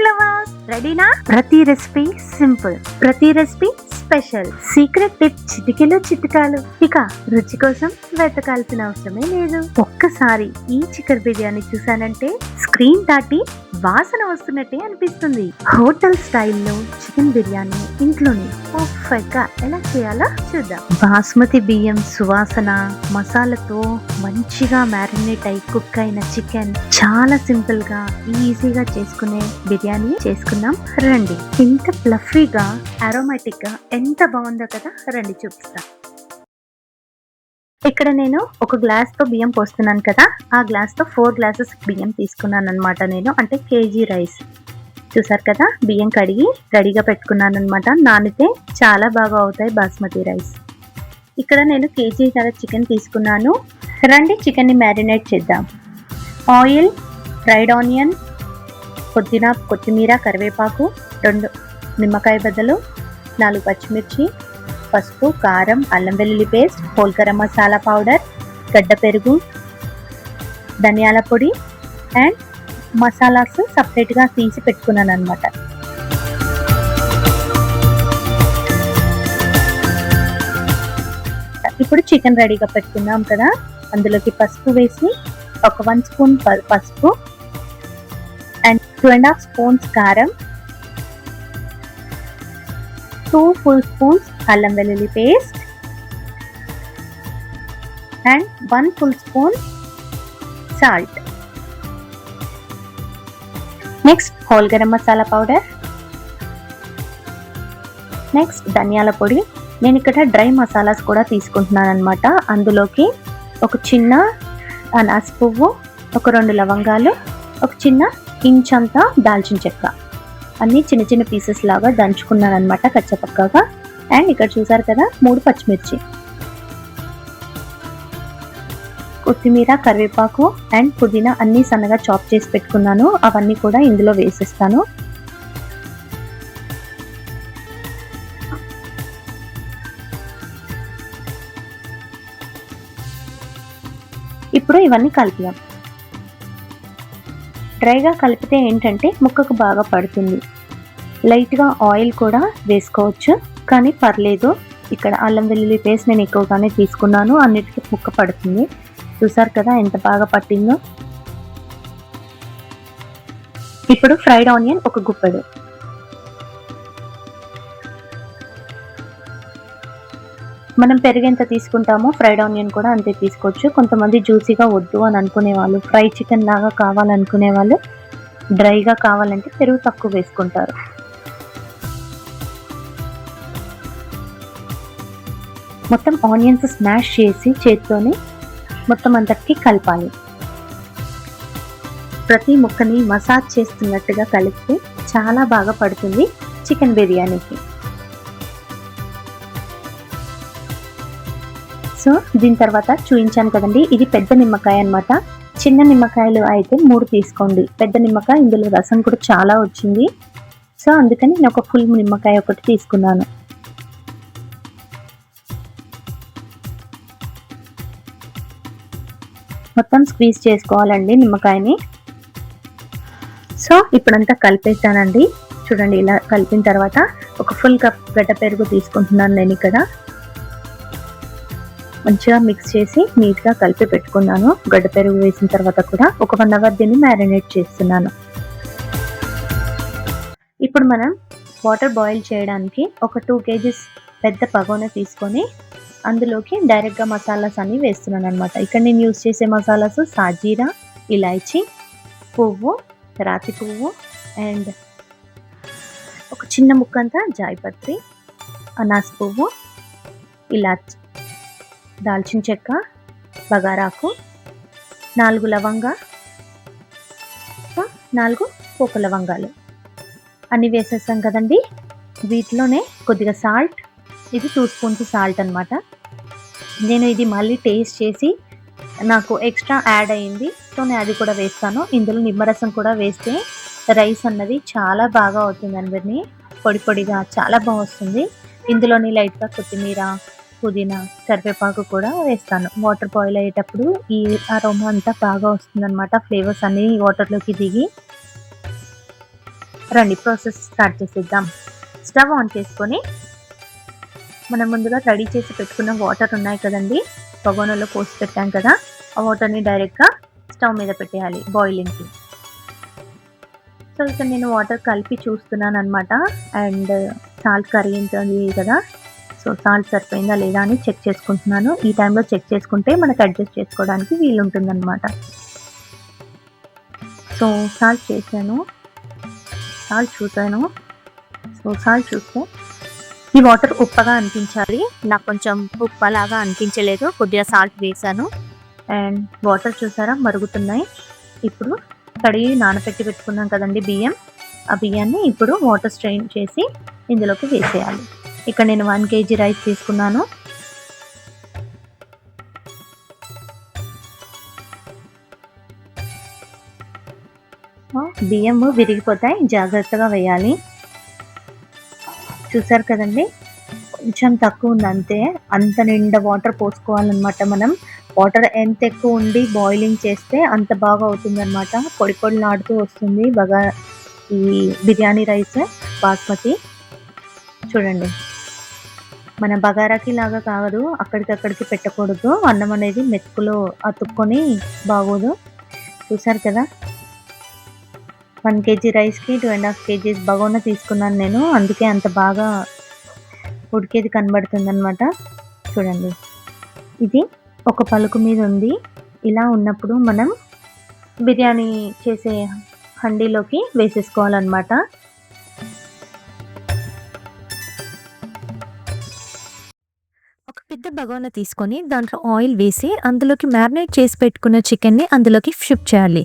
Lovers, రెడీనా? ప్రతి recipe simple, ప్రతి రెసిపీ స్పెషల్. సీక్రెట్ టిప్ చిటికెలో చిట్కాలు. ఇక రుచి కోసం వెతకాల్సిన అవసరమే లేదు. ఒక్కసారి ఈ చికెన్ బిర్యానీ చూసానంటే స్క్రీన్ దాటి వాసన వస్తున్నట్టే అనిపిస్తుంది. హోటల్ స్టైల్లో చికెన్ బిర్యానీ ఇంట్లోనే పర్ఫెక్ట్ గా ఎలా చేయాలో చూద్దాం. బాస్మతి బియ్యం సువాసన, మసాలాతో మంచిగా మ్యారినేట్ అయి కుక్ అయిన చికెన్, చాలా సింపుల్ గా ఈజీగా చేసుకునే బిర్యానీ చేసుకుందాం రండి. ఇంత ఫ్లఫీగా అరోమాటిక్ గా ఎంత బాగుందో కదా, రండి చూపిస్తా. ఇక్కడ నేను ఒక గ్లాస్ తో బియ్యం పోస్తున్నాను కదా, ఆ గ్లాస్ తో 4 గ్లాసెస్ బియ్యం తీసుకున్నాను అనమాట. నేను అంటే కేజీ రైస్. చూసారు కదా, బియ్యం కడిగి రెడీగా పెట్టుకున్నాను అనమాట. నానితే చాలా బాగా అవుతాయి బాస్మతి రైస్. ఇక్కడ నేను కేజీ చికెన్ తీసుకున్నాను. రండి చికెన్ ని మ్యారినేట్ చేద్దాం. ఆయిల్, ఫ్రైడ్ ఆనియన్, పుదీనా, కొత్తిమీర, కరివేపాకు, 2 నిమ్మకాయ బద్దలు, 4 పచ్చిమిర్చి, పసుపు, కారం, అల్లం వెల్లుల్లి paste, whole garam masala powder, గడ్డ పెరుగు, ధనియాల పొడి అండ్ మసాలాస్ సపరేట్గా తీసి పెట్టుకున్నాను అనమాట. ఇప్పుడు చికెన్ రెడీగా పెట్టుకున్నాం కదా, అందులోకి పసుపు వేసి ఒక 1 స్పూన్ పసుపు అండ్ 2.5 స్పూన్స్ కారం, 2 full స్పూన్స్ అల్లం వెల్లుల్లి paste and 1 full spoon salt. Next whole garam masala powder, next ధనియాల పొడి. నేను ఇక్కడ డ్రై మసాలాస్ కూడా తీసుకుంటున్నాను అనమాట. అందులోకి ఒక చిన్న అనాస పువ్వు, ఒక 2 లవంగాలు, ఒక చిన్న ఇంచంతా దాల్చిన చెక్క, అన్ని చిన్న చిన్న పీసెస్ లాగా దంచుకున్నాను అనమాట కచ్చపక్కగా. అండ్ ఇక్కడ చూసారు కదా 3 పచ్చిమిర్చి, కొత్తిమీర, కరివేపాకు అండ్ పుదీనా అన్ని సన్నగా చాప్ చేసి పెట్టుకున్నాను. అవన్నీ కూడా ఇందులో వేసేస్తాను. ఇప్పుడు ఇవన్నీ కలిపాం. డ్రైగా కలిపితే ఏంటంటే ముక్కకు బాగా పడుతుంది. లైట్గా ఆయిల్ కూడా వేసుకోవచ్చు, కానీ పర్లేదు. ఇక్కడ అల్లం వెల్లుల్లి పేస్ట్ నేను ఎక్కువగానే తీసుకున్నాను, అన్నిటికీ ముక్క పడుతుంది. చూసారు కదా ఎంత బాగా పట్టిందో. ఇప్పుడు ఫ్రైడ్ ఆనియన్ ఒక గుప్పెడు, మనం పెరుగు ఎంత తీసుకుంటామో ఫ్రైడ్ ఆనియన్ కూడా అంతే తీసుకోవచ్చు. కొంతమంది జ్యూసీగా వద్దు అని అనుకునే వాళ్ళు, ఫ్రై చికెన్ లాగా కావాలనుకునే వాళ్ళు, డ్రైగా కావాలంటే పెరుగు తక్కువ వేసుకుంటారు. మొత్తం ఆనియన్స్ స్మాష్ చేసి చేతితోనే మొత్తం అంతటికి కలపాలి. ప్రతి ముక్కని మసాజ్ చేస్తున్నట్టుగా కలిపితే చాలా బాగా పడుతుంది చికెన్ బిర్యానీకి. సో దీని తర్వాత చూపించాను కదండి, ఇది పెద్ద నిమ్మకాయ అనమాట. చిన్న నిమ్మకాయలు అయితే 3 తీసుకోండి. పెద్ద నిమ్మకాయ, ఇందులో రసం కూడా చాలా వచ్చింది. సో అందుకని నేను ఒక ఫుల్ నిమ్మకాయ ఒకటి తీసుకున్నాను. మొత్తం స్క్వీజ్ చేసుకోవాలండి నిమ్మకాయని. సో ఇప్పుడంతా కలిపేసానండి. చూడండి, ఇలా కలిపిన తర్వాత ఒక ఫుల్ కప్ గడ్డ పెరుగు తీసుకుంటున్నాను నేను ఇక్కడ. మంచిగా మిక్స్ చేసి నీట్గా కలిపి పెట్టుకున్నాను. గడ్డ పెరుగు వేసిన తర్వాత కూడా ఒక 1 అవర్ దీన్ని మ్యారినేట్ చేస్తున్నాను. ఇప్పుడు మనం వాటర్ బాయిల్ చేయడానికి ఒక 2 కేజీస్ పెద్ద పగోన తీసుకొని అందులోకి డైరెక్ట్గా మసాలాస్ అన్ని వేస్తున్నాను అనమాట. ఇక్కడ నేను యూజ్ చేసే మసాలాస్ సాజీరా, ఇలాయచీ పువ్వు, రాతి పువ్వు అండ్ ఒక చిన్న ముక్కంతా జాయిపత్రి, అనాస పువ్వు, ఇలాచి, దాల్చిన చెక్క, బగారాకు, 4 లవంగా, 4 పోక లవంగాలు అన్నీ వేసేస్తాం కదండి. వీటిలోనే కొద్దిగా సాల్ట్, ఇది 2 స్పూన్స్ సాల్ట్ అనమాట. నేను ఇది మళ్ళీ టేస్ట్ చేసి నాకు ఎక్స్ట్రా యాడ్ అయ్యింది, సో నేను అది కూడా వేస్తాను. ఇందులో నిమ్మరసం కూడా వేస్తే రైస్ అన్నది చాలా బాగా అవుతుంది అందరినీ, పొడి పొడిగా చాలా బాగా వస్తుంది. ఇందులోని లైట్గా కొత్తిమీర, పుదీనా, కరివేపాకు కూడా వేస్తాను. వాటర్ బాయిల్ అయ్యేటప్పుడు ఈ అరోమా అంతా బాగా వస్తుంది అనమాట. ఫ్లేవర్స్ అన్నీ వాటర్లోకి దిగి రండి ప్రాసెస్ స్టార్ట్ చేసేద్దాం. స్టవ్ ఆన్ చేసుకొని మనం ముందుగా రెడీ చేసి పెట్టుకున్న వాటర్ ఉన్నాయి కదండి, బగోనాలో పోసి పెట్టాం కదా, ఆ వాటర్ని డైరెక్ట్గా స్టవ్ మీద పెట్టేయాలి బాయిలింగ్కి. సో ఇక్కడ నేను వాటర్ కలిపి చూస్తున్నాను అనమాట. అండ్ సాల్ట్ కరిగింది కదా, సో సాల్ట్ సరిపోయిందా లేదా అని చెక్ చేసుకుంటున్నాను. ఈ టైంలో చెక్ చేసుకుంటే మనకు అడ్జస్ట్ చేసుకోవడానికి వీలుంటుందన్నమాట. సో సాల్ట్ చేశాను, సాల్ట్ చూసాను. సో సాల్ట్ చూస్తే ఈ వాటర్ ఉప్పగా అనిపించాలి. నాకు కొంచెం ఉప్పలాగా అనిపించలేదు, కొద్దిగా సాల్ట్ వేసాను. అండ్ వాటర్ చూసారా మరుగుతున్నాయి. ఇప్పుడు కడిగి నానబెట్టి పెట్టుకున్నాం కదండి బియ్యం, ఆ బియ్యాన్ని ఇప్పుడు వాటర్ స్ట్రెయిన్ చేసి ఇందులోకి వేసేయాలి. ఇక్కడ నేను 1 kg రైస్ తీసుకున్నాను. బియ్యము విరిగిపోతాయి, జాగ్రత్తగా వేయాలి. చూసారు కదండి, కొంచెం తక్కువ ఉంది అంతే. అంత నిండా వాటర్ పోసుకోవాలన్నమాట. మనం వాటర్ ఎంత ఎక్కువ ఉండి బాయిలింగ్ చేస్తే అంత బాగా అవుతుందన్నమాట. పొడి పొడిలాడుతూ వస్తుంది బాగా ఈ బిర్యానీ రైస్ బాస్మతి. చూడండి, మన బగారాకి లాగా కాదు, అక్కడికక్కడికి పెట్టకూడదు. అన్నం అనేది మెతుకులో అతుక్కొని బాగోదు. చూసారు కదా, 1 kg రైస్కి 2.5 kgs బగోనా తీసుకున్నాను నేను, అందుకే అంత బాగా ఉడికేది కనబడుతుంది అనమాట. చూడండి, ఇది ఒక పలుకు మీద ఉంది. ఇలా ఉన్నప్పుడు మనం బిర్యానీ చేసే హండీలోకి వేసేసుకోవాలన్నమాట. ఒక పెద్ద బగోనా తీసుకొని దాంట్లో ఆయిల్ వేసి అందులోకి మ్యారినేట్ చేసి పెట్టుకున్న చికెన్ని అందులోకి షిఫ్ట్ చేయాలి.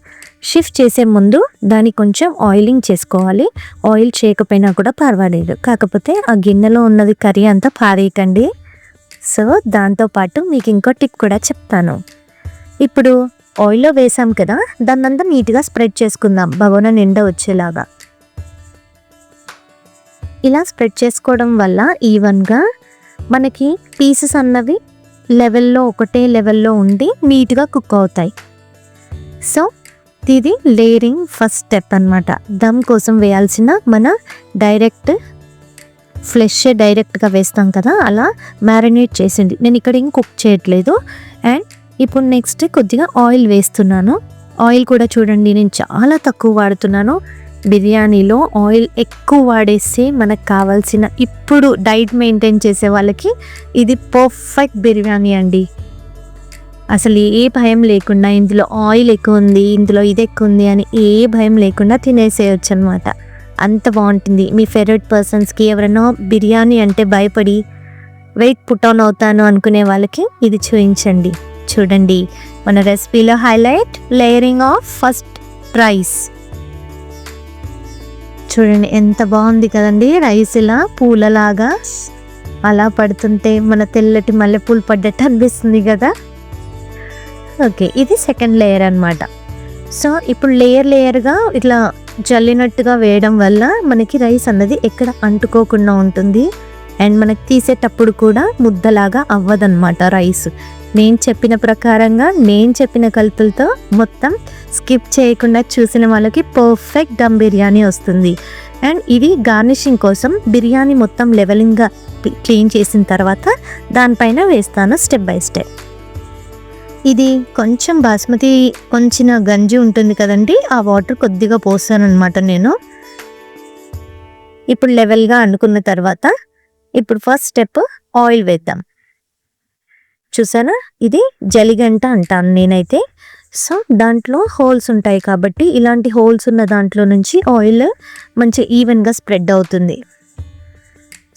షిఫ్ట్ చేసే ముందు దాన్ని కొంచెం ఆయిలింగ్ చేసుకోవాలి. ఆయిల్ చేయకపోయినా కూడా పర్వాలేదు, కాకపోతే ఆ గిన్నెలో ఉన్నది కర్రీ అంతా పారేయకండి. సో దాంతోపాటు మీకు ఇంకో టిప్ కూడా చెప్తాను. ఇప్పుడు ఆయిల్లో వేసాం కదా, దాన్నంతా నీట్గా స్ప్రెడ్ చేసుకుందాం బగోనా నిండా వచ్చేలాగా. ఇలా స్ప్రెడ్ చేసుకోవడం వల్ల ఈవెన్గా మనకి పీసెస్ అన్నవి ఒకటే లెవెల్లో ఉండి నీట్గా కుక్ అవుతాయి. సో ఇది లేయరింగ్ ఫస్ట్ స్టెప్ అన్నమాట. దమ్ కోసం వేయాల్సిన మన ఫ్లెష్ డైరెక్ట్గా వేస్తాం కదా, అలా మ్యారినేట్ చేసింది. నేను ఇక్కడ ఏం కుక్ చేయట్లేదు. అండ్ ఇప్పుడు నెక్స్ట్ కొద్దిగా ఆయిల్ వేస్తున్నాను. ఆయిల్ కూడా చూడండి, నేను చాలా తక్కువ వాడుతున్నాను. బిర్యానీలో ఆయిల్ ఎక్కువ వాడేస్తే మనకు కావాల్సిన, ఇప్పుడు డైట్ మెయింటైన్ చేసే వాళ్ళకి ఇది పర్ఫెక్ట్ బిర్యానీ అండి. అసలు ఏ భయం లేకుండా, ఇందులో ఆయిల్ ఎక్కువ ఉంది, ఇందులో ఇది ఎక్కువ ఉంది అని ఏ భయం లేకుండా తినేసేయచ్చు అనమాట. అంత బాగుంటుంది. మీ ఫేవరెట్ పర్సన్స్కి, ఎవరైనా బిర్యానీ అంటే భయపడి వెయిట్ పుట్ ఆన్ అవుతాను అనుకునే వాళ్ళకి ఇది చూపించండి. చూడండి, మన రెసిపీలో highlight layering of first rice. చూడండి ఎంత బాగుంది కదండి. రైస్ ఇలా పూలలాగా అలా పడుతుంటే మన తెల్లటి మల్లెపూలు పడ్డట్టు అనిపిస్తుంది కదా. ఓకే, ఇది సెకండ్ లేయర్ అనమాట. సో ఇప్పుడు లేయర్గా ఇట్లా జల్లినట్టుగా వేయడం వల్ల మనకి రైస్ అన్నది ఎక్కడ అంటుకోకుండా ఉంటుంది. అండ్ మనకి తీసేటప్పుడు కూడా ముద్దలాగా అవ్వదన్నమాట రైస్. నేను చెప్పిన ప్రకారంగా, నేను చెప్పిన కలుపులతో మొత్తం స్కిప్ చేయకుండా చూసిన వాళ్ళకి పర్ఫెక్ట్ దమ్ బిర్యానీ వస్తుంది. అండ్ ఇది గార్నిషింగ్ కోసం బిర్యానీ మొత్తం లెవెలింగ్గా క్లీన్ చేసిన తర్వాత దానిపైన వేస్తాను స్టెప్ బై స్టెప్. ఇది కొంచెం బాస్మతి కొంచెం గంజి ఉంటుంది కదండి, ఆ వాటర్ కొద్దిగా పోస్తాను అనమాట నేను. ఇప్పుడు లెవెల్గా అనుకున్న తర్వాత ఇప్పుడు ఫస్ట్ స్టెప్ ఆయిల్ వేద్దాం. చూసానా, ఇది జలిగంట అంటాను నేనైతే. సో దాంట్లో హోల్స్ ఉంటాయి కాబట్టి ఇలాంటి హోల్స్ ఉన్న దాంట్లో నుంచి ఆయిల్ మంచి ఈవెన్గా స్ప్రెడ్ అవుతుంది.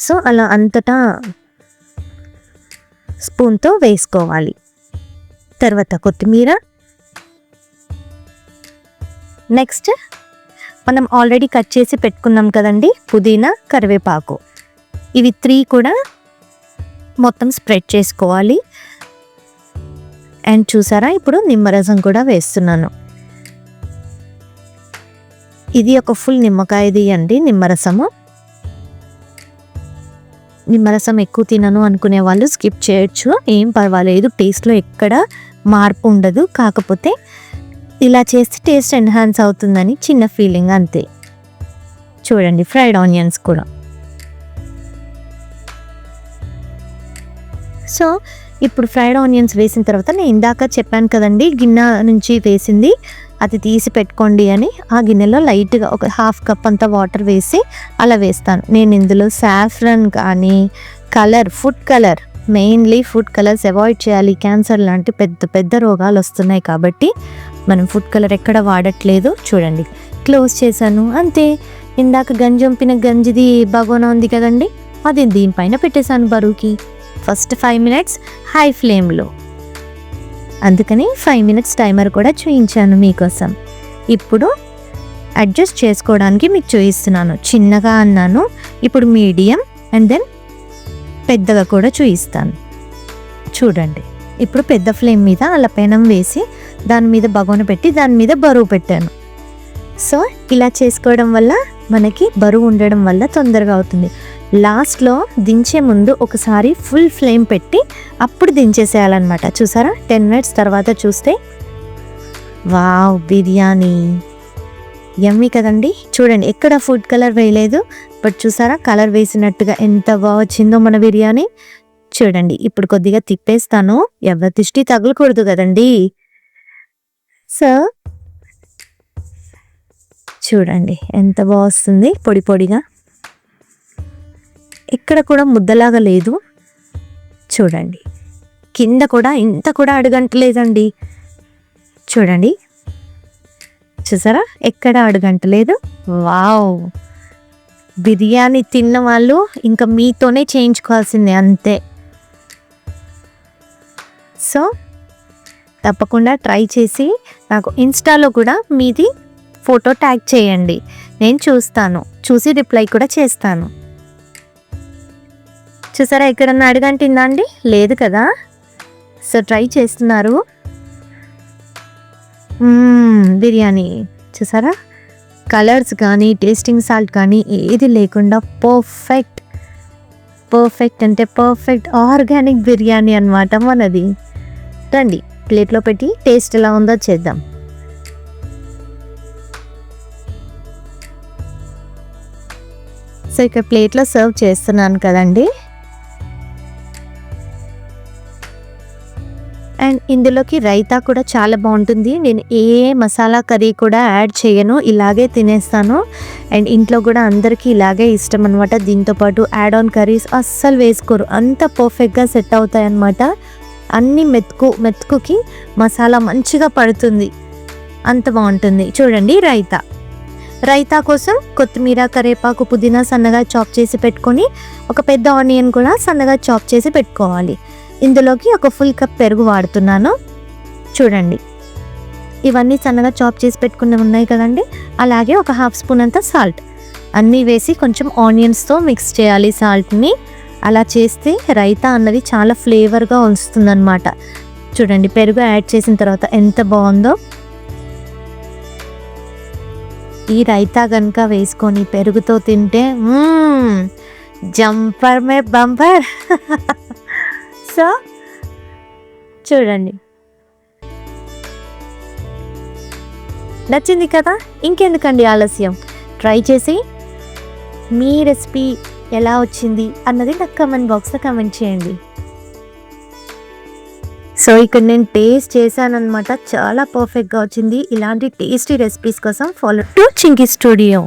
సో అలా అంతటా స్పూన్తో వేసుకోవాలి. తర్వాత కొత్తిమీర, నెక్స్ట్ మనం ఆల్రెడీ కట్ చేసి పెట్టుకున్నాం కదండి పుదీనా, కరివేపాకు, ఇవి 3 కూడా మొత్తం స్ప్రెడ్ చేసుకోవాలి. అండ్ చూసారా, ఇప్పుడు నిమ్మరసం కూడా వేస్తున్నాను. ఇది ఒక ఫుల్ నిమ్మకాయది అండి నిమ్మరసము. నిమ్మరసం ఎక్కువ తినను అనుకునే వాళ్ళు స్కిప్ చేయొచ్చు, ఏం పర్వాలేదు. టేస్ట్లో ఎక్కడ మార్పు ఉండదు, కాకపోతే ఇలా చేస్తే టేస్ట్ ఎన్హాన్స్ అవుతుందని చిన్న ఫీలింగ్ అంతే. చూడండి ఫ్రైడ్ ఆనియన్స్ కూడా. సో ఇప్పుడు ఫ్రైడ్ ఆనియన్స్ వేసిన తర్వాత నేను ఇందాక చెప్పాను కదండి గిన్నె నుంచి వేసింది, అది తీసి పెట్టుకోండి అని. ఆ గిన్నెలో లైట్గా ఒక 1/2 కప్ అంత వాటర్ వేసి అలా వేస్తాను. నేను ఇందులో సాఫ్రన్ కానీ food colour, mainly food colours avoid చేయాలి. క్యాన్సర్ లాంటి పెద్ద పెద్ద రోగాలు వస్తున్నాయి కాబట్టి మనం ఫుడ్ కలర్ ఎక్కడ వాడట్లేదు. చూడండి క్లోజ్ చేశాను అంతే. ఇందాక గంజంపిన గంజిది బగోనా ఉంది కదండి, అది దీనిపైన పెట్టేశాను బరువుకి. ఫస్ట్ 5 minutes హై ఫ్లేమ్లో, అందుకని 5 minutes టైమర్ కూడా చూయించాను మీకోసం. ఇప్పుడు అడ్జస్ట్ చేసుకోవడానికి మీకు చూపిస్తున్నాను. చిన్నగా అన్నాను, ఇప్పుడు మీడియం అండ్ దెన్ పెద్దగా కూడా చూపిస్తాను. చూడండి ఇప్పుడు పెద్ద ఫ్లేమ్ మీద అలా పెనం వేసి దాని మీద బగోన పెట్టి దాని మీద బరువు పెట్టాను. సో ఇలా చేసుకోవడం వల్ల మనకి బరువు ఉండడం వల్ల తొందరగా అవుతుంది. లాస్ట్లో దించే ముందు ఒకసారి ఫుల్ ఫ్లేమ్ పెట్టి అప్పుడు దించేసేయాలన్నమాట. చూసారా 10 minutes తర్వాత చూస్తే వావ్ బిర్యానీ యమ్మీ కదండి. చూడండి ఎక్కడ ఫుడ్ కలర్ వేయలేదు, బట్ చూసారా కలర్ వేసినట్టుగా ఎంత బాగా వచ్చిందో మన బిర్యానీ. చూడండి ఇప్పుడు కొద్దిగా తిప్పేస్తాను, ఎవరి దిష్టి తగలకూడదు కదండి. సో చూడండి ఎంత బాగా వస్తుంది పొడి పొడిగా, ఇక్కడ కూడా ముద్దలాగా లేదు. చూడండి కింద కూడా ఇంత కూడా అడుగంటలేదండి. చూడండి చూసారా ఎక్కడ అడుగంటలేదు. వావ్ బిర్యానీ తిన్న వాళ్ళు ఇంకా మీతోనే చేయించుకోవాల్సిందే అంతే. సో తప్పకుండా ట్రై చేసి నాకు ఇన్స్టాలో కూడా మీది ఫోటో ట్యాగ్ చేయండి, నేను చూస్తాను, చూసి రిప్లై కూడా చేస్తాను. చూసారా ఎక్కడన్నా అడుగంటిందా అండి? లేదు కదా. సో ట్రై చేస్తున్నారు బిర్యానీ. చూసారా కలర్స్ కానీ టేస్టింగ్ సాల్ట్ కానీ ఏది లేకుండా పర్ఫెక్ట్ అంటే పర్ఫెక్ట్ ఆర్గానిక్ బిర్యానీ అన్నమాట మనది. రండి ప్లేట్లో పెట్టి టేస్ట్ ఎలా ఉందో చేద్దాం. సో ఇక్కడ ప్లేట్లో సర్వ్ చేస్తున్నాను కదండి. అండ్ ఇందులోకి రైతా కూడా చాలా బాగుంటుంది. నేను ఏ మసాలా కర్రీ కూడా యాడ్ చేయను, ఇలాగే తినేస్తాను. అండ్ ఇంట్లో కూడా అందరికీ ఇలాగే ఇష్టం అనమాట. దీంతోపాటు యాడ్ ఆన్ కర్రీస్ అస్సలు వేసుకోరు, అంత పర్ఫెక్ట్గా సెట్ అవుతాయి అన్నమాట. అన్ని మెతుకుకి మసాలా మంచిగా పడుతుంది, అంత బాగుంటుంది. చూడండి రైతా కోసం కొత్తిమీర, కరివేపాకు, పుదీనా సన్నగా చాప్ చేసి పెట్టుకొని ఒక పెద్ద ఆనియన్ కూడా సన్నగా చాప్ చేసి పెట్టుకోవాలి. ఇందులోకి ఒక ఫుల్ కప్ పెరుగు వాడుతున్నాను. చూడండి ఇవన్నీ సన్నగా చాప్ చేసి పెట్టుకున్నవి ఉన్నాయి కదండి. అలాగే ఒక 1/2 స్పూన్ అంత సాల్ట్ అన్నీ వేసి కొంచెం ఆనియన్స్తో మిక్స్ చేయాలి సాల్ట్ని. అలా చేస్తే రైతా అన్నది చాలా ఫ్లేవర్గా వస్తుందన్నమాట. చూడండి పెరుగు యాడ్ చేసిన తర్వాత ఎంత బాగుందో. ఈ రైతా కనుక వేసుకొని పెరుగుతో తింటే జంపర్ మే బంపర్. సో చూడండి నచ్చింది కదా, ఇంకెందుకండి ఆలస్యం, ట్రై చేసి మీ రెసిపీ ఎలా వచ్చింది అన్నది నాకు కమెంట్ బాక్స్లో కమెంట్ చేయండి. సో ఇక్కడ నేను టేస్ట్ చేశానన్నమాట, చాలా పర్ఫెక్ట్గా వచ్చింది. ఇలాంటి టేస్టీ రెసిపీస్ కోసం ఫాలో టు చింకీ స్టూడియో.